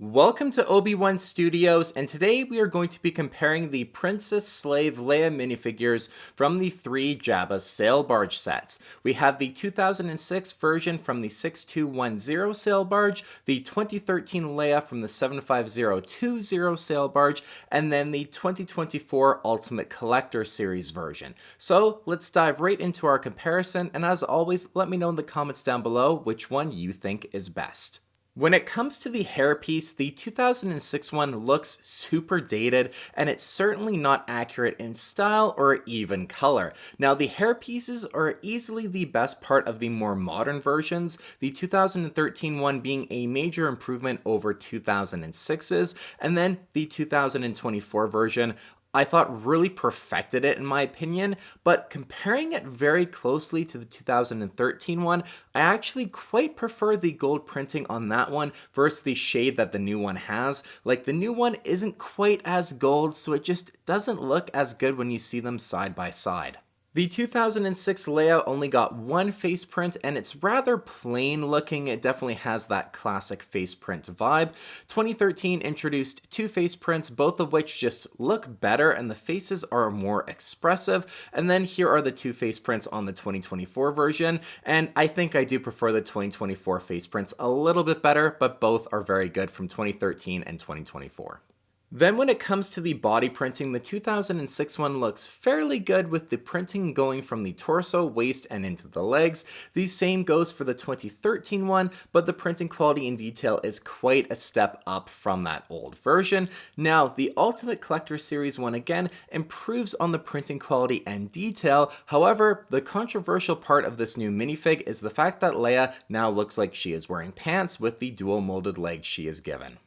Welcome to Obi-Wan Studios, and today we are going to be comparing the Princess Slave Leia minifigures from the three Jabba sail barge sets. We have the 2006 version from the 6210 sail barge, the 2013 Leia from the 75020 sail barge, and then the 2024 Ultimate Collector Series version. So let's dive right into our comparison, and as always, let me know in the comments down below which one you think is best. When it comes to the hairpiece, the 2006 one looks super dated, and it's certainly not accurate in style or even color. Now, the hairpieces are easily the best part of the more modern versions, the 2013 one being a major improvement over 2006's, and then the 2024 version I thought really perfected it in my opinion, but comparing it very closely to the 2013 one, I actually quite prefer the gold printing on that one versus the shade that the new one has. Like, the new one isn't quite as gold, so it just doesn't look as good when you see them side by side. The 2006 Leia only got one face print, and it's rather plain looking. It definitely has that classic face print vibe. 2013 introduced two face prints, both of which just look better and the faces are more expressive. And then here are the two face prints on the 2024 version, and I think I do prefer the 2024 face prints a little bit better, but both are very good from 2013 and 2024. Then when it comes to the body printing, the 2006 one looks fairly good with the printing going from the torso, waist, and into the legs. The same goes for the 2013 one, but the printing quality and detail is quite a step up from that old version. Now, the Ultimate Collector Series one again improves on the printing quality and detail. However, the controversial part of this new minifig is the fact that Leia now looks like she is wearing pants with the dual molded legs she is given.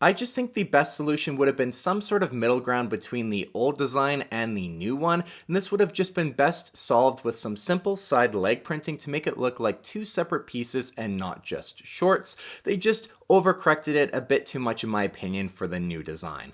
I just think the best solution would have been some sort of middle ground between the old design and the new one, and this would have just been best solved with some simple side leg printing to make it look like two separate pieces and not just shorts. They just overcorrected it a bit too much in my opinion for the new design.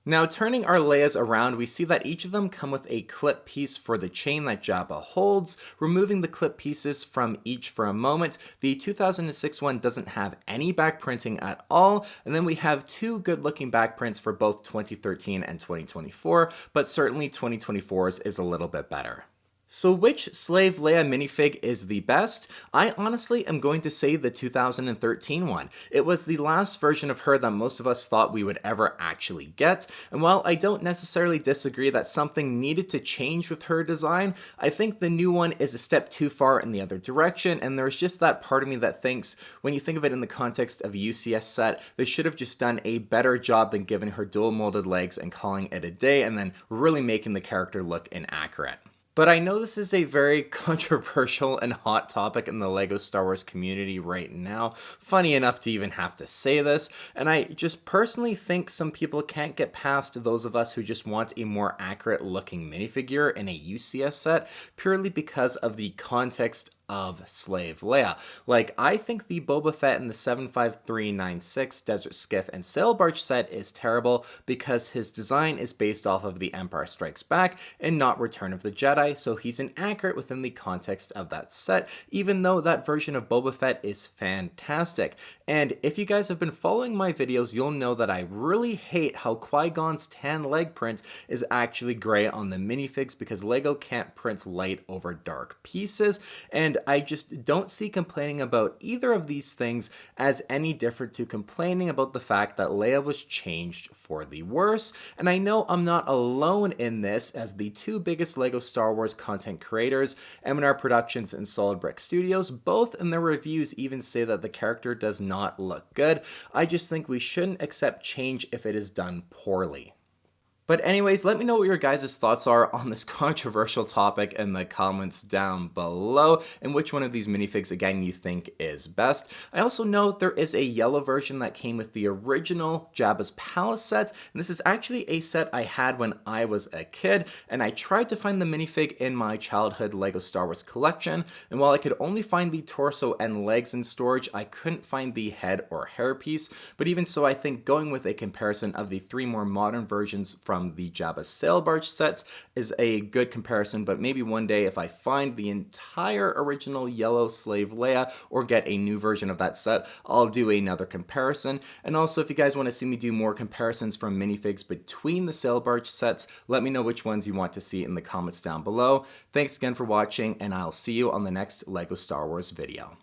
Now, turning our Leias around, we see that each of them come with a clip piece for the chain that Jabba holds. Removing the clip pieces from each for a moment, the 2006 one doesn't have any back printing at all, and then we have two good looking back prints for both 2013 and 2024, but certainly 2024's is a little bit better. So which Slave Leia minifig is the best? I honestly am going to say the 2013 one. It was the last version of her that most of us thought we would ever actually get, and while I don't necessarily disagree that something needed to change with her design, I think the new one is a step too far in the other direction, and there's just that part of me that thinks, when you think of it in the context of a UCS set, they should have just done a better job than giving her dual molded legs and calling it a day, and then really making the character look inaccurate. But I know this is a very controversial and hot topic in the LEGO Star Wars community right now. Funny enough to even have to say this, and I just personally think some people can't get past those of us who just want a more accurate looking minifigure in a UCS set purely because of the context of Slave Leia. Like, I think the Boba Fett in the 75396 Desert Skiff and Sail Barge set is terrible because his design is based off of The Empire Strikes Back and not Return of the Jedi, so he's inaccurate within the context of that set, even though that version of Boba Fett is fantastic. And if you guys have been following my videos, you'll know that I really hate how Qui-Gon's tan leg print is actually gray on the minifigs because LEGO can't print light over dark pieces, and I just don't see complaining about either of these things as any different to complaining about the fact that Leia was changed for the worse. And I know I'm not alone in this, as the two biggest LEGO Star Wars content creators, M&R Productions and Solid Brick Studios, both in their reviews even say that the character does not look good. I just think we shouldn't accept change if it is done poorly. But anyways, let me know what your guys' thoughts are on this controversial topic in the comments down below, and which one of these minifigs, again, you think is best. I also know there is a yellow version that came with the original Jabba's Palace set, and this is actually a set I had when I was a kid, and I tried to find the minifig in my childhood LEGO Star Wars collection, and while I could only find the torso and legs in storage, I couldn't find the head or hair piece. But even so, I think going with a comparison of the three more modern versions from from the Jabba Sail Barge sets is a good comparison, but maybe one day if I find the entire original yellow Slave Leia or get a new version of that set, I'll do another comparison. And also, if you guys want to see me do more comparisons from minifigs between the Sail Barge sets, let me know which ones you want to see in the comments down below. Thanks again for watching, and I'll see you on the next LEGO Star Wars video.